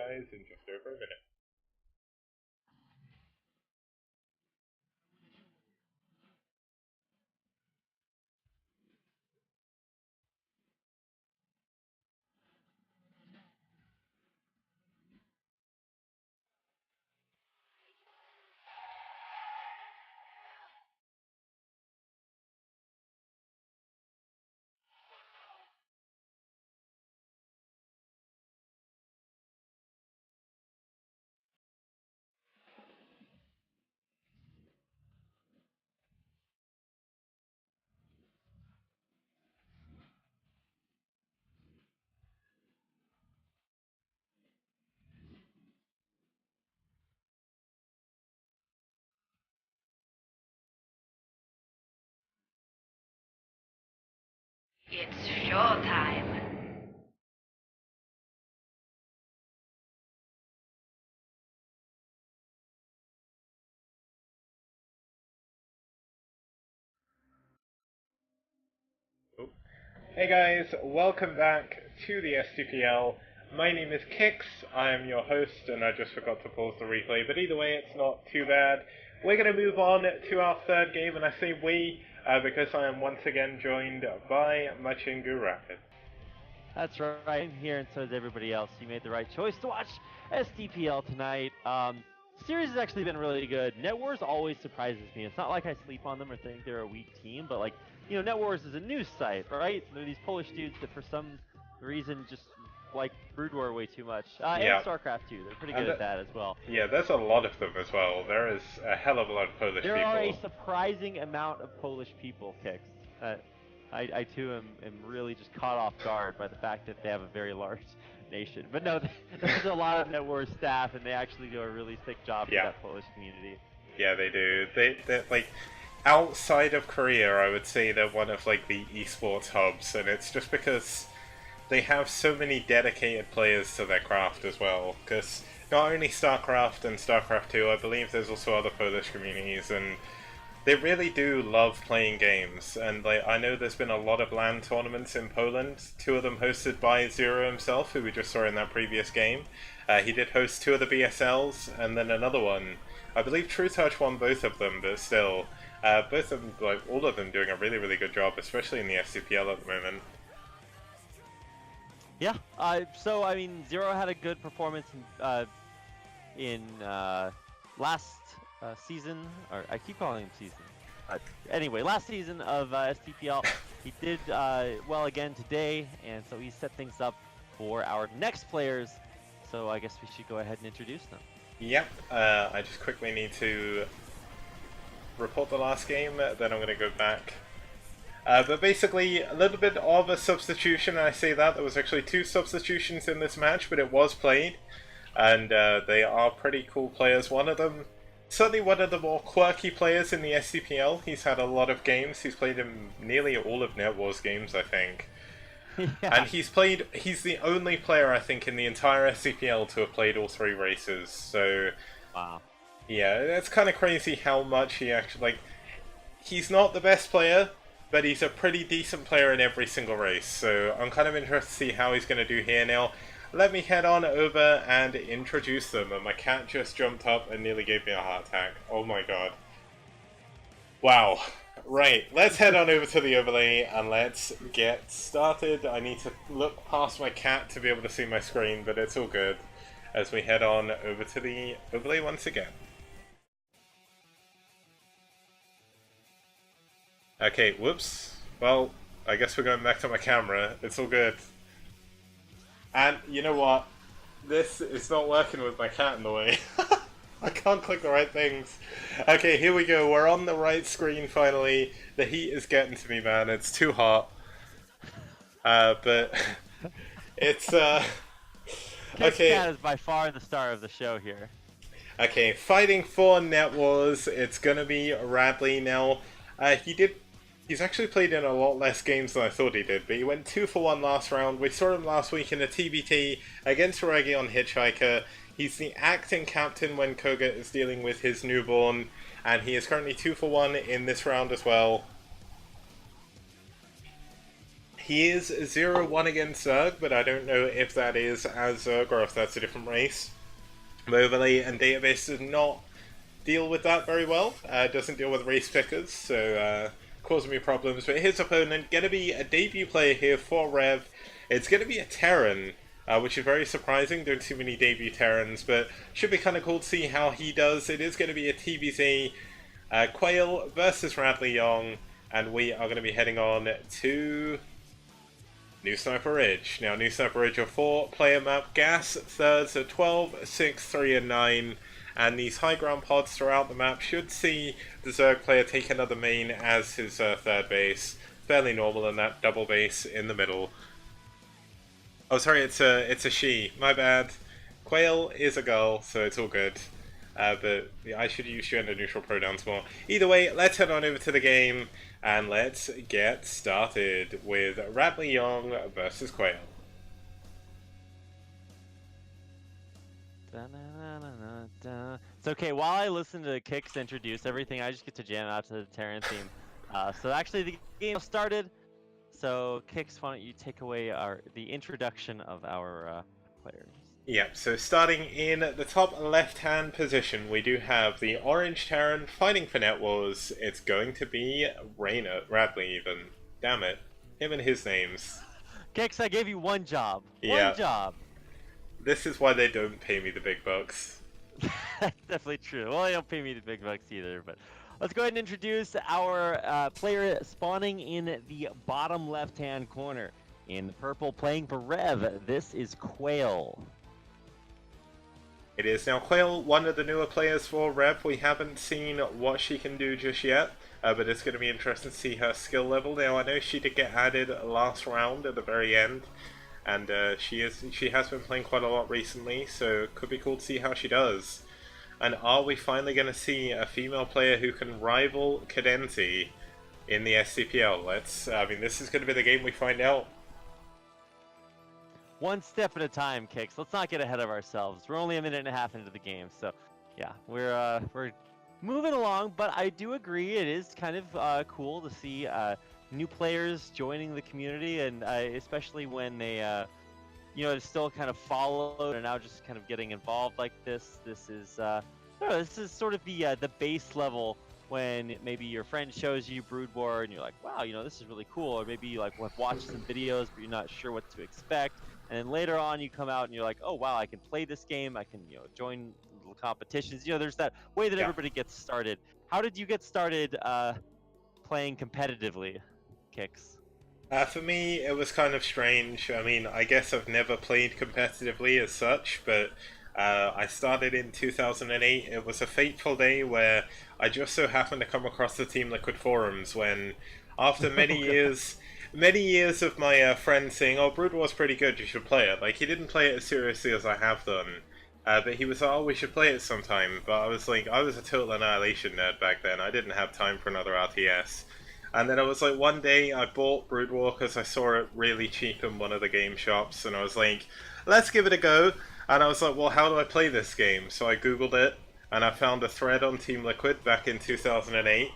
guys in just over a minute. It's showtime. Oh. Hey guys, welcome back to the STPL. My name is Kix, I am your host, and I just forgot to pause the replay, but either way, it's not too bad. We're going to move on to our third game, and I say we because I am once again joined by Machingu Rapid. That's right, I'm here, and so is everybody else. You made the right choice to watch STPL tonight. Series has actually been really good. Net Wars always surprises me. It's not like I sleep on them or think they're a weak team, but like, Net Wars is a news site, right? They're these Polish dudes that for some reason just like Brood War way too much. Yeah. And StarCraft too. They're pretty good at that as well. Yeah, there's a lot of them as well. There is a hell of a lot of Polish There people. are a surprising amount of Polish people, Kix. I too am really just caught off guard by the fact that they have a very large nation. But no, there's a lot of Net Wars staff, and they actually do a really sick job for that Polish community. Yeah, they do. They're like, outside of Korea, I would say they're one of like the esports hubs, and it's just because they have so many dedicated players to their craft as well. Because not only StarCraft and StarCraft 2, I believe there's also other Polish communities, and they really do love playing games. And like, I know there's been a lot of LAN tournaments in Poland, 2 of them hosted by Zero himself, who we just saw in that previous game. He did host 2 of the BSLs, and then another one. I believe True Touch won both of them, but still, both of them, like all of them, doing a really, really good job, especially in the STPL at the moment. Yeah. So I mean, Zero had a good performance in last season, or I keep calling him season. Anyway, last season of STPL, he did well again today, and so he set things up for our next players. So I guess we should go ahead and introduce them. Yep, I just quickly need to report the last game, then I'm going to go back. But basically, a little bit of a substitution, and I say that. There was actually 2 substitutions in this match, but it was played. And they are pretty cool players. One of them, certainly one of the more quirky players in the STPL. He's had a lot of games. He's played in nearly all of Net Wars games, I think. And he's the only player, I think, in the entire SCPL to have played all 3 races, so... Wow. Yeah, it's kind of crazy how much he actually, like... He's not the best player, but he's a pretty decent player in every single race, so I'm kind of interested to see how he's going to do here now. Let me head on over and introduce them, and my cat just jumped up and nearly gave me a heart attack. Oh my god. Wow. Right, let's head on over to the overlay and let's get started. I need to look past my cat to be able to see my screen, but it's all good as we head on over to the overlay once again. Okay, whoops. Well, I guess we're going back to my camera. It's all good. And you know what? This is not working with my cat in the way. I can't click the right things. Okay, here we go. We're on the right screen finally. The heat is getting to me, man. It's too hot. But it's okay. Cat is by far the star of the show here. Okay, fighting for Net Wars. It's gonna be Radley now. He's actually played in a lot less games than I thought he did, but he went 2 for 1 last round. We saw him last week in a TBT against ReV on Hitchhiker. He's the acting captain when Koga is dealing with his newborn, and he is currently 2 for 1 in this round as well. He is 0-1 against Zerg, but I don't know if that is as Zerg or if that's a different race. Overlay and database does not deal with that very well. Doesn't deal with race pickers, so causing me problems. But his opponent, going to be a debut player here for ReV. It's going to be a Terran, which is very surprising. Don't see many debut Terrans, but should be kind of cool to see how he does. It is going to be a TBZ Quail versus radleyong, and we are going to be heading on to New Sniper Ridge. Now, New Sniper Ridge, a 4-player map. Gas thirds are 12, 6, 3, and 9. And these high ground pods throughout the map should see the Zerg player take another main as his third base. Fairly normal in that double base in the middle. Oh, sorry, it's a she. My bad. Quail is a girl, so it's all good. But I should use gender neutral pronouns more. Either way, let's head on over to the game and let's get started with radleyong versus Quail. It's okay, while I listen to Kix introduce everything, I just get to jam out to the Terran theme. So actually the game started, so Kix, why don't you take away the introduction of our players. Yep, so starting in the top left-hand position, we do have the orange Terran fighting for Net Wars. It's going to be Radley even. Damn it. Him and his names. Kix, I gave you one job. Yeah. One job. This is why they don't pay me the big bucks. That's definitely true. Well, they don't pay me the big bucks either, but let's go ahead and introduce our player spawning in the bottom left-hand corner. In purple, playing for ReV, this is Quail. It is now Quail, one of the newer players for ReV. We haven't seen what she can do just yet, but it's going to be interesting to see her skill level. Now, I know she did get added last round at the very end, and she has been playing quite a lot recently, so it could be cool to see how she does. And are we finally going to see a female player who can rival Cadenti in the STPL? This is going to be the game we find out. One step at a time, Kix. Let's not get ahead of ourselves. We're only a minute and a half into the game, so yeah, we're moving along. But I do agree, it is kind of cool to see new players joining the community, and especially when they, still kind of followed and now just kind of getting involved like this. This is, this is sort of the base level when maybe your friend shows you Brood War and you're like, wow, this is really cool. Or maybe you have watched some videos but you're not sure what to expect. And then later on you come out and you're like, oh wow, I can play this game. I can join little competitions. There's that way that everybody gets started. How did you get started playing competitively, Kix? For me, it was kind of strange. I mean, I guess I've never played competitively as such, but I started in 2008. It was a fateful day where I just so happened to come across the Team Liquid forums when, after many years of my friend saying, oh, Brood War's pretty good, you should play it. Like, he didn't play it as seriously as I have done, but he was like, oh, we should play it sometime. But I was like, I was a total Annihilation nerd back then. I didn't have time for another RTS. And then I was like, one day I bought Brood War because I saw it really cheap in one of the game shops, and I was like, let's give it a go. And I was like, well, how do I play this game? So I googled it, and I found a thread on Team Liquid back in 2008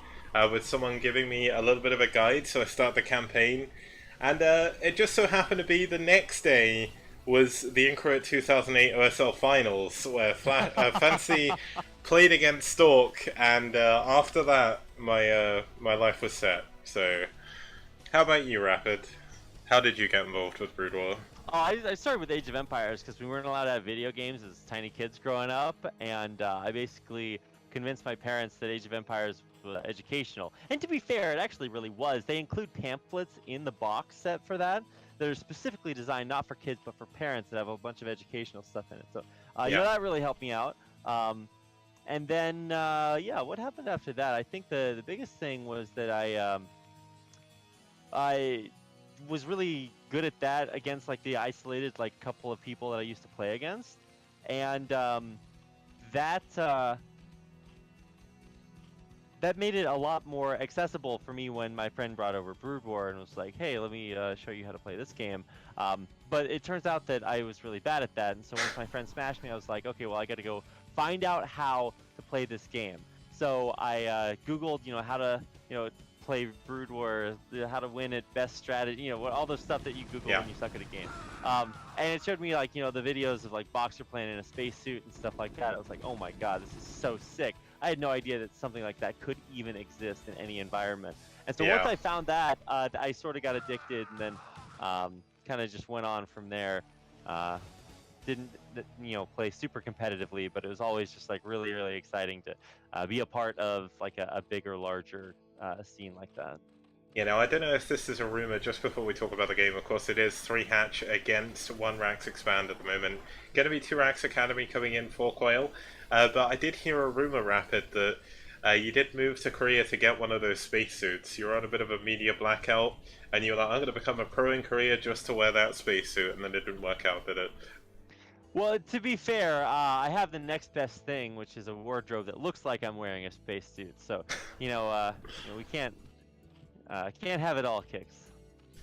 with someone giving me a little bit of a guide, so I started the campaign. And it just so happened to be the next day was the Increment 2008 OSL Finals, where Fancy played against Stork, and after that, my life was set. So, how about you, Rapid? How did you get involved with Brood War? Oh, I started with Age of Empires because we weren't allowed to have video games as tiny kids growing up, and I basically convinced my parents that Age of Empires was educational. And to be fair, it actually really was. They include pamphlets in the box set for that are specifically designed not for kids but for parents that have a bunch of educational stuff in it. So that really helped me out. And then what happened after that? I think the biggest thing was that I was really good at that against the isolated couple of people that I used to play against, and that made it a lot more accessible for me when my friend brought over Brood War and was like, hey, let me show you how to play this game. But it turns out that I was really bad at that, and so once my friend smashed me, I was like, okay, well, I got to go find out how to play this game. So I Googled, how to, play Brood War, how to win it, best strategy, all the stuff that you Google when you suck at a game. And it showed me like, the videos of like Boxer playing in a spacesuit and stuff like that. I was like, oh my god, this is so sick. I had no idea that something like that could even exist in any environment. And so once I found that, I sort of got addicted, and then kind of just went on from there. Didn't play super competitively, but it was always just like really, really exciting to be a part of like a bigger, larger scene like that. Now I don't know if this is a rumor. Just before we talk about the game, of course, it is 3 hatch against 1 Rax expand at the moment. Going to be 2 Rax Academy coming in for Quail, but I did hear a rumor, Rapid, that you did move to Korea to get one of those spacesuits. You were on a bit of a media blackout, and you were like, I'm going to become a pro in Korea just to wear that spacesuit, and then it didn't work out, did it? Well, to be fair, I have the next best thing, which is a wardrobe that looks like I'm wearing a spacesuit. So, we can't have it all, Kicks.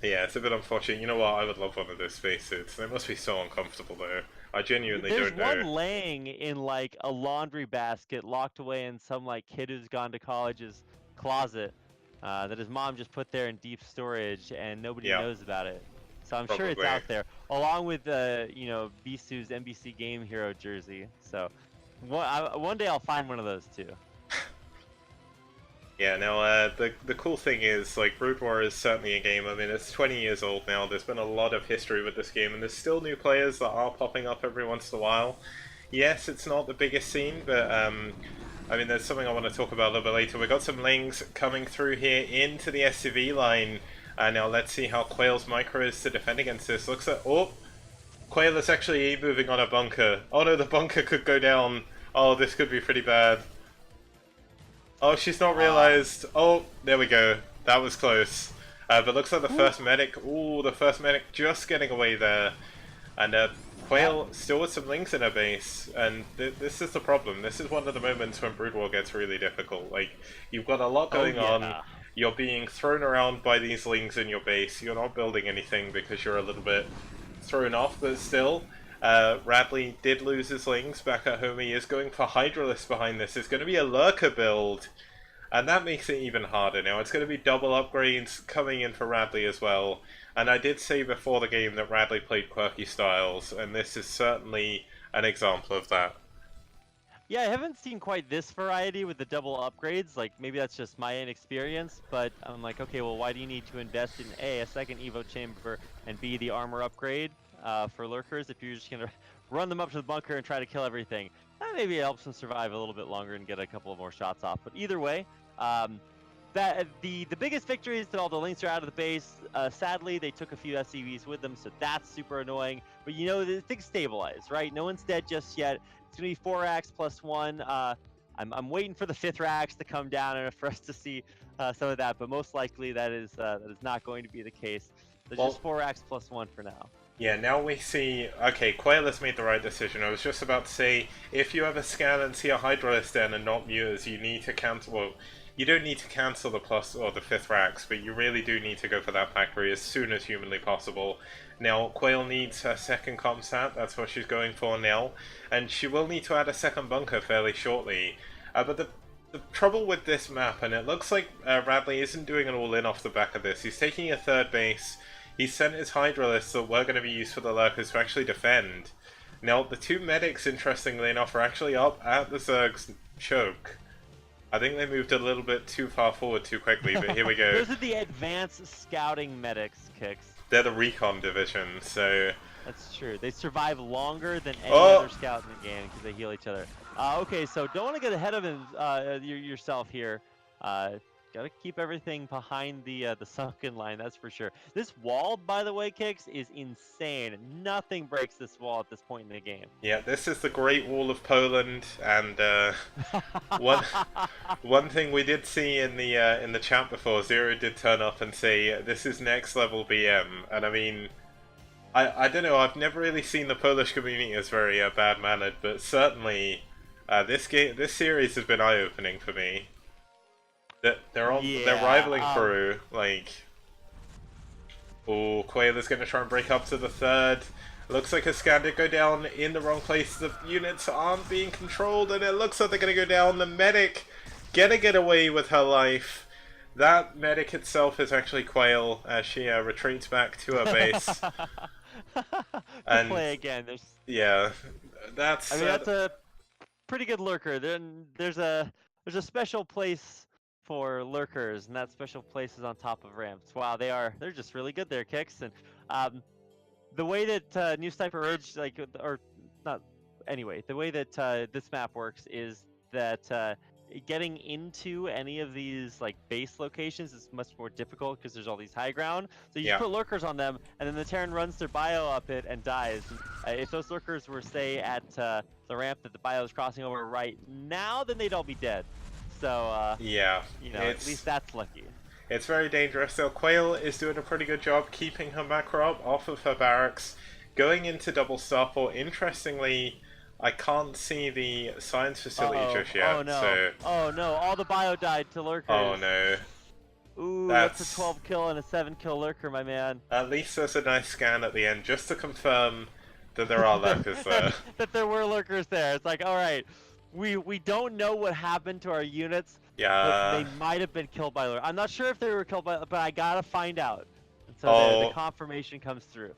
Yeah, it's a bit unfortunate. You know what? I would love one of those spacesuits. They must be so uncomfortable, though. I genuinely don't know. There's one laying in like a laundry basket, locked away in some like kid who's gone to college's closet, that his mom just put there in deep storage, and nobody knows about it. So I'm sure it's out there, along with Bisu's NBC Game Hero jersey. So one day I'll find one of those too. Yeah, now the cool thing is, like, Brood War is certainly a game. I mean, it's 20 years old now. There's been a lot of history with this game, and there's still new players that are popping up every once in a while. Yes, it's not the biggest scene, but I mean, there's something I want to talk about a little bit later. We've got some Lings coming through here into the SCV line. Now let's see how Quail's micro is to defend against this. Looks like, Quail is actually moving on a bunker. Oh no, the bunker could go down. Oh, this could be pretty bad. Oh, she's not realized. Oh, there we go. That was close. But looks like the first medic. Ooh, the first medic just getting away there. And Quail still with some Lings in her base. And this is the problem. This is one of the moments when Brood War gets really difficult. Like, you've got a lot going on. You're being thrown around by these Lings in your base. You're not building anything because you're a little bit thrown off, but still. Radley did lose his Lings back at home. He is going for Hydralisk behind this. It's going to be a Lurker build, and that makes it even harder now. It's going to be double upgrades coming in for Radley as well. And I did say before the game that Radley played quirky styles, and this is certainly an example of that. Yeah, I haven't seen quite this variety with the double upgrades. Like, maybe that's just my inexperience, but I'm like, okay, well, why do you need to invest in A, a second Evo chamber, and B, the armor upgrade for Lurkers if you're just going to run them up to the bunker and try to kill everything? Maybe it helps them survive a little bit longer and get a couple of more shots off. But either way, the biggest victory is that all the Lings are out of the base. Sadly, they took a few SCVs with them, so that's super annoying. But the things stabilize, right? No one's dead just yet. It's going to be 4 Rax plus 1. I'm waiting for the 5th Rax to come down and for us to see some of that, but most likely that is not going to be the case. There's just 4 Rax plus 1 for now. Yeah, now we see... Okay, Quail has made the right decision. I was just about to say, if you ever scan and see a Hydralisk den and not Mewers, you need to cancel... Well, you don't need to cancel the plus or the 5th Rax, but you really do need to go for that factory as soon as humanly possible. Now, Quail needs her second comsat, that's what she's going for now, and she will need to add a second bunker fairly shortly. But the trouble with this map, and it looks like Radley isn't doing an all-in off the back of this, he's taking a 3rd base, he's sent his Hydralisks that were going to be used for the Lurkers to actually defend. Now, the 2 medics, interestingly enough, are actually up at the Zerg's choke. I think they moved a little bit too far forward too quickly, but here we go. Those are the advanced scouting medics, Kicks. They're the recon division, so... That's true. They survive longer than any other scout in the game because they heal each other. Okay, so don't want to get ahead of yourself here. Gotta keep everything behind the sunken line, that's for sure. This wall, by the way, Kicks, is insane. Nothing breaks this wall at this point in the game. Yeah, this is the Great Wall of Poland, and one thing we did see in the chat before, Zero did turn up and say this is next level BM, and I mean, I don't know, I've never really seen the Polish community as very bad mannered, but certainly this series has been eye opening for me. They're rivaling through, like... Oh, Quail is going to try and break up to the 3rd. Looks like a scan did go down in the wrong place. The units aren't being controlled, and it looks like they're going to go down. The medic gonna get away with her life. That medic itself is actually Quail as she retreats back to her base. To And play again. yeah, that's I mean, that's a pretty good lurker. Then there's a special place for lurkers, and that special place is on top of ramps. Wow, they're just really good there, Kicks. And the way that New Sniper Ridge, like, or not, anyway, the way that this map works is that getting into any of these like base locations is much more difficult because there's all these high ground. So you just yeah. put lurkers on them, and then the Terran runs their bio up it and dies. And, if those lurkers were, say, at the ramp that the bio is crossing over right now, then they'd all be dead. So Yeah, you know, at least that's lucky. it's very dangerous. So Quail is doing a pretty good job keeping her macro up off of her barracks, going into double starport. Interestingly, I can't see the science facility just yet. Oh no! So Oh no! All the bio died to lurkers. oh no. Ooh, that's a 12 kill and a 7 kill lurker, my man. At least there's a nice scan at the end just to confirm that there are lurkers there. That there were lurkers there. It's like, all right, we don't know what happened to our units. Yeah. But they might have been killed by lurkers. I'm not sure if they were killed by, but I gotta find out. And so the confirmation comes through.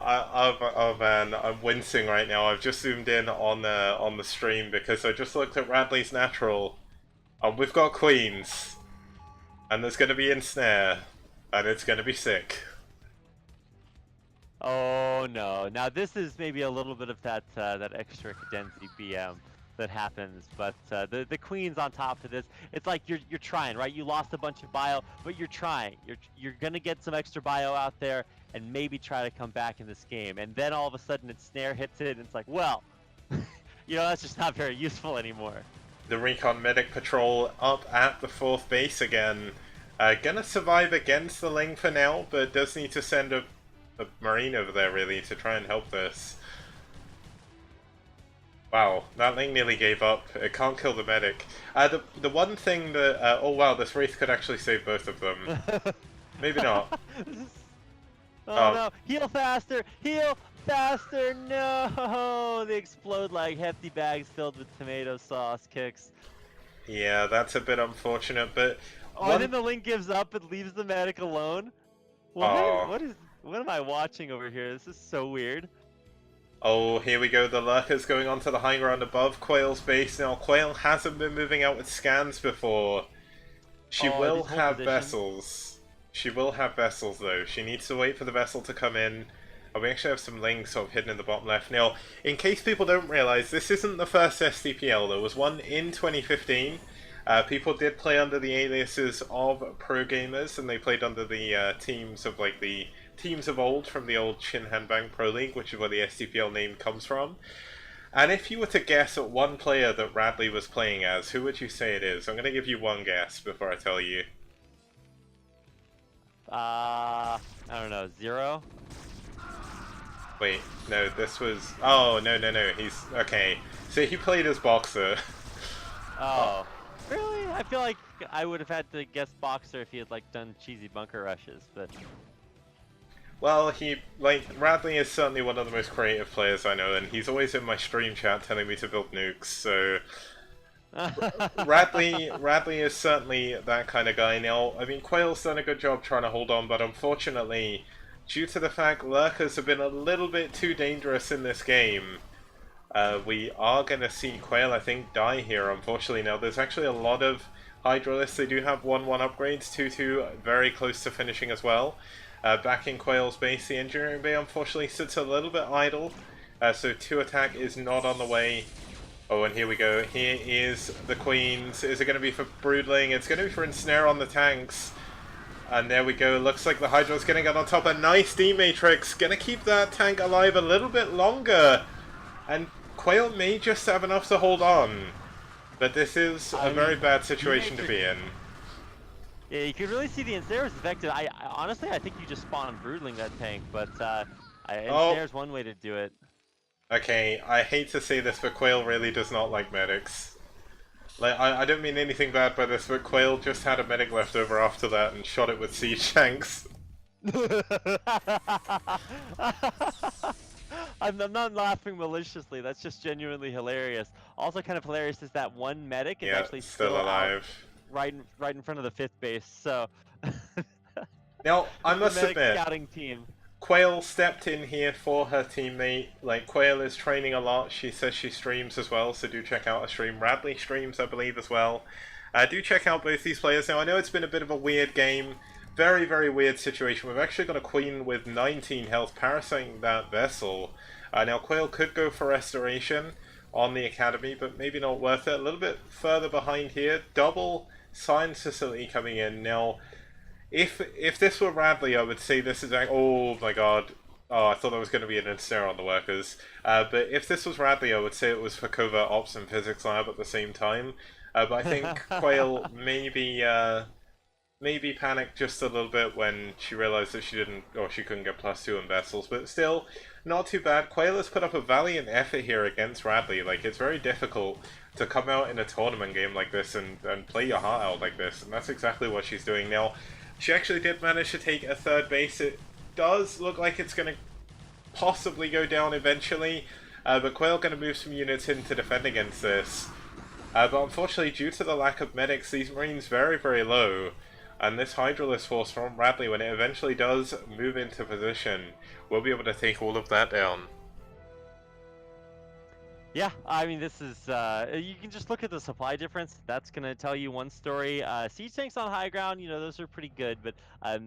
Oh man, I'm wincing right now. I've just zoomed in on the stream because I just looked at Radley's natural. We've got queens, and there's going to be ensnare, and it's going to be sick. Oh no! Now this is maybe a little bit of that extra cadensity BM that happens, but the queen's on top of this. It's like you're trying, right? You lost a bunch of bio, but you're trying. You're gonna get some extra bio out there and maybe try to come back in this game. And then all of a sudden, its snare hits it, and it's like, well, you know, that's just not very useful anymore. The recon medic patrol up at the 4th base again. Gonna survive against the Ling for now, but does need to send a marine over there really to try and help this. Wow, that Ling nearly gave up. It can't kill the medic. The one thing that oh wow, this Wraith could actually save both of them. Maybe not. Oh no! Heal faster! Heal faster! No! They explode like hefty bags filled with tomato sauce. Kicks. Yeah, that's a bit unfortunate, but and then the Link gives up and leaves the medic alone. What am I watching over here? This is so weird. Oh, here we go. The lurker's going onto the high ground above Quail's base. Now, Quail hasn't been moving out with scans before. She will have vessels. She will have vessels, though. She needs to wait for the vessel to come in. We actually have some links sort of hidden in the bottom left. Now, in case people don't realize, this isn't the first STPL. There was one in 2015. People did play under the aliases of pro gamers, and they played under the teams of like the teams of old from the old Shinhan Bank Pro League, which is where the STPL name comes from. And if you were to guess at one player that Radley was playing as, who would you say it is? I'm going to give you one guess before I tell you. I don't know, 0? Wait, no, this was... Oh, no, he's... Okay, so he played as Boxer. Oh. Really? I feel like I would have had to guess Boxer if he had, like, done cheesy bunker rushes, but... Well, Radley is certainly one of the most creative players I know, and he's always in my stream chat telling me to build nukes, so... Radley is certainly that kind of guy. Now, I mean, Quail's done a good job trying to hold on, but unfortunately, due to the fact lurkers have been a little bit too dangerous in this game, we are going to see Quail, I think, die here, unfortunately. Now, there's actually a lot of Hydralists. They do have 1-1 upgrades, 2-2 very close to finishing as well. Back in Quail's base, the Engineering Bay unfortunately sits a little bit idle, so 2 attack is not on the way. Oh, and here we go. Here is the Queens. Is it going to be for Broodling? It's going to be for Ensnare on the tanks. And there we go. Looks like the Hydra's going to get on top. A nice D-Matrix. Going to keep that tank alive a little bit longer. And Quail may just have enough to hold on. But this is a very bad situation to be in. Yeah, you can really see the Ensnare is effective. Honestly, I think you just spawn Broodling that tank, but Ensnare's one way to do it. Okay, I hate to say this, but Quail really does not like medics. Like, I don't mean anything bad by this, but Quail just had a medic left over after that and shot it with siege tanks. I'm not laughing maliciously, that's just genuinely hilarious. Also kind of hilarious is that one medic is actually still alive. right in front of the 5th base. So Now, I the must medic admit, scouting team. Quail stepped in here for her teammate. Like, Quail is training a lot. She says she streams as well, so do check out her stream. Radley streams, I believe, as well. Do check out both these players. Now, I know it's been a bit of a weird game. Very, very weird situation. We've actually got a Queen with 19 health parasiting that vessel. Now, Quail could go for Restoration on the Academy, but maybe not worth it. A little bit further behind here. Double Science Facility coming in. Now, if this were Radley, I would say this is like, oh my god. Oh, I thought there was going to be an ensnare on the workers. But if this was Radley, I would say it was for Covert Ops and Physics Lab at the same time. But I think Quail maybe panicked just a little bit when she realized that she couldn't get +2 in vessels. But still, not too bad. Quail has put up a valiant effort here against Radley. Like, it's very difficult to come out in a tournament game like this and play your heart out like this. And that's exactly what she's doing now. She actually did manage to take a 3rd base. It does look like it's going to possibly go down eventually, but Quail going to move some units in to defend against this. But unfortunately, due to the lack of medics, these Marines very, very low, and this Hydralisk force from Radley, when it eventually does move into position, will be able to take all of that down. Yeah, I mean, this is, you can just look at the supply difference. That's going to tell you one story. Siege tanks on high ground, you know, those are pretty good, but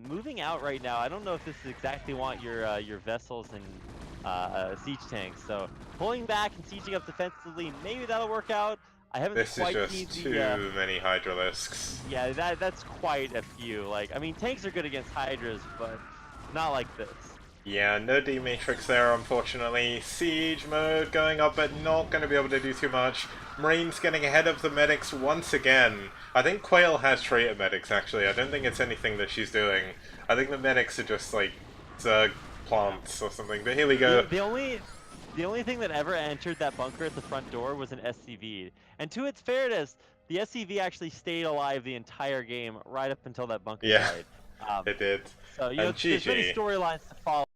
moving out right now, I don't know if this is exactly what your vessels and siege tanks. So pulling back and sieging up defensively, maybe that'll work out. I haven't This quite is seen just the, too many Hydralisks. Yeah, that's quite a few. Like, I mean, tanks are good against Hydras, but not like this. Yeah, no D-Matrix there, unfortunately. Siege mode going up, but not going to be able to do too much. Marines getting ahead of the medics once again. I think Quail has traitor medics, actually. I don't think it's anything that she's doing. I think the medics are just, like, Zerg plants or something. But here we go. The only thing that ever entered that bunker at the front door was an SCV. And to its fairness, the SCV actually stayed alive the entire game right up until that bunker died. It did. So, you know, And there's many GG. storylines to follow.